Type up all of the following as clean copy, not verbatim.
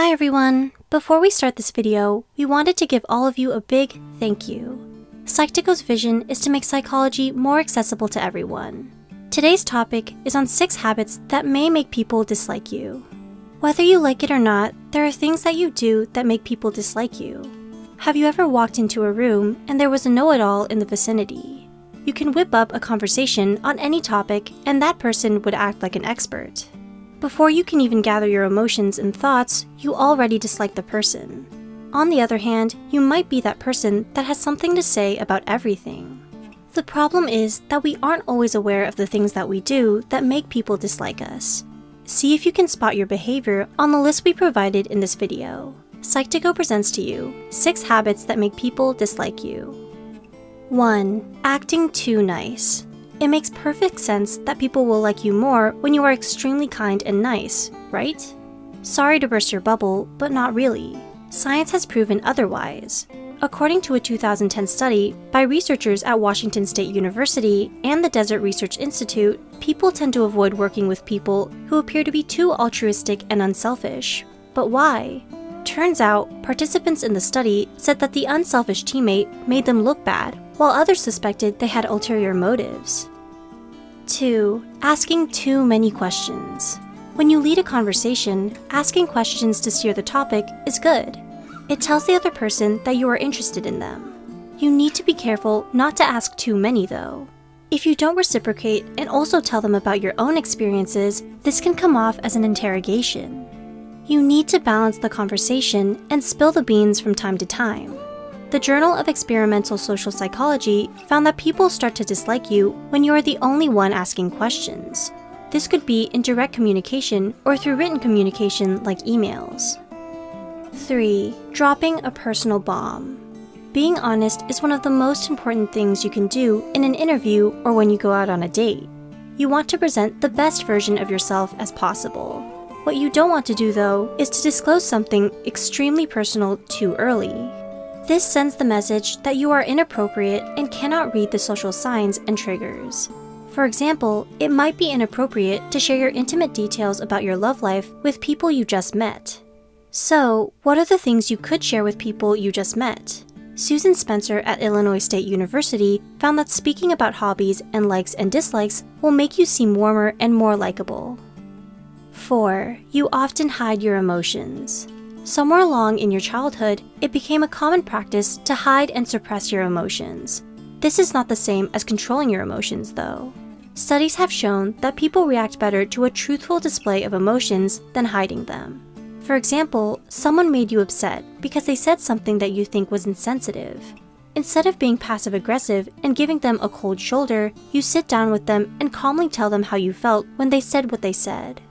Hi everyone! Before we start this video, we wanted to give all of you a big thank you. Psych2Go's vision is to make psychology more accessible to everyone. Today's topic is on 6 habits that may make people dislike you. Whether you like it or not, there are things that you do that make people dislike you. Have you ever walked into a room and there was a know-it-all in the vicinity? You can whip up a conversation on any topic and that person would act like an expert. Before you can even gather your emotions and thoughts, you already dislike the person. On the other hand, you might be that person that has something to say about everything. The problem is that we aren't always aware of the things that we do that make people dislike us. See if you can spot your behavior on the list we provided in this video. Psych2Go presents to you 6 habits that make people dislike you. 1. Acting too nice. It makes perfect sense that people will like you more when you are extremely kind and nice, right? Sorry to burst your bubble, but not really. Science has proven otherwise. According to a 2010 study by researchers at Washington State University and the Desert Research Institute, people tend to avoid working with people who appear to be too altruistic and unselfish. But why? Turns out, participants in the study said that the unselfish teammate made them look bad, while others suspected they had ulterior motives. 2. Asking too many questions. When you lead a conversation, asking questions to steer the topic is good. It tells the other person that you are interested in them. You need to be careful not to ask too many though. If you don't reciprocate and also tell them about your own experiences, this can come off as an interrogation. You need to balance the conversation and spill the beans from time to time. The Journal of Experimental Social Psychology found that people start to dislike you when you are the only one asking questions. This could be in direct communication or through written communication like emails. 3. Dropping a personal bomb. Being honest is one of the most important things you can do in an interview or when you go out on a date. You want to present the best version of yourself as possible. What you don't want to do though is to disclose something extremely personal too early. This sends the message that you are inappropriate and cannot read the social signs and triggers. For example, it might be inappropriate to share your intimate details about your love life with people you just met. So, what are the things you could share with people you just met? Susan Spencer at Illinois State University found that speaking about hobbies and likes and dislikes will make you seem warmer and more likable. 4. You often hide your emotions. Somewhere along in your childhood, it became a common practice to hide and suppress your emotions. This is not the same as controlling your emotions, though. Studies have shown that people react better to a truthful display of emotions than hiding them. For example, someone made you upset because they said something that you think was insensitive. Instead of being passive-aggressive and giving them a cold shoulder, you sit down with them and calmly tell them how you felt when they said what they said.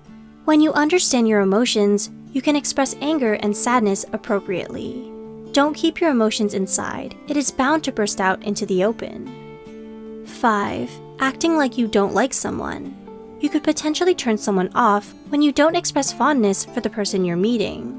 When you understand your emotions, you can express anger and sadness appropriately. Don't keep your emotions inside. It is bound to burst out into the open. 5. Acting like you don't like someone. You could potentially turn someone off when you don't express fondness for the person you're meeting.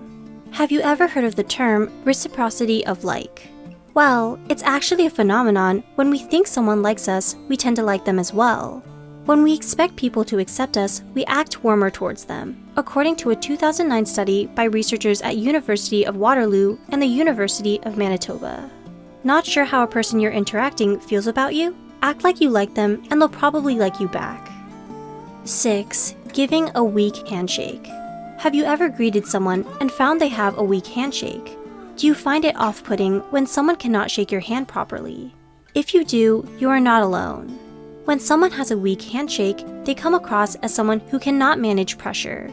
Have you ever heard of the term reciprocity of like? Well, it's actually a phenomenon when we think someone likes us, we tend to like them as well. When we expect people to accept us, we act warmer towards them, according to a 2009 study by researchers at University of Waterloo and the University of Manitoba. Not sure how a person you're interacting feels about you? Act like you like them and they'll probably like you back. 6. Giving a weak handshake. Have you ever greeted someone and found they have a weak handshake? Do you find it off-putting when someone cannot shake your hand properly? If you do, you are not alone. When someone has a weak handshake, they come across as someone who cannot manage pressure.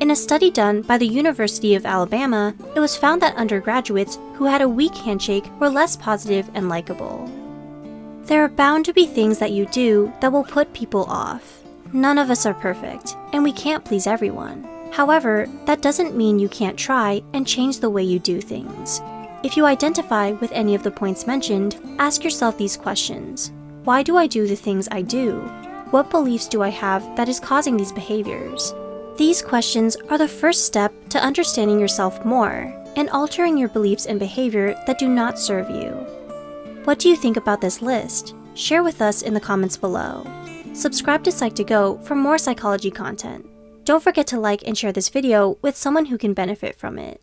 In a study done by the University of Alabama, it was found that undergraduates who had a weak handshake were less positive and likable. There are bound to be things that you do that will put people off. None of us are perfect, and we can't please everyone. However, that doesn't mean you can't try and change the way you do things. If you identify with any of the points mentioned, ask yourself these questions. Why do I do the things I do? What beliefs do I have that is causing these behaviors? These questions are the first step to understanding yourself more and altering your beliefs and behavior that do not serve you. What do you think about this list? Share with us in the comments below. Subscribe to Psych2Go for more psychology content. Don't forget to like and share this video with someone who can benefit from it.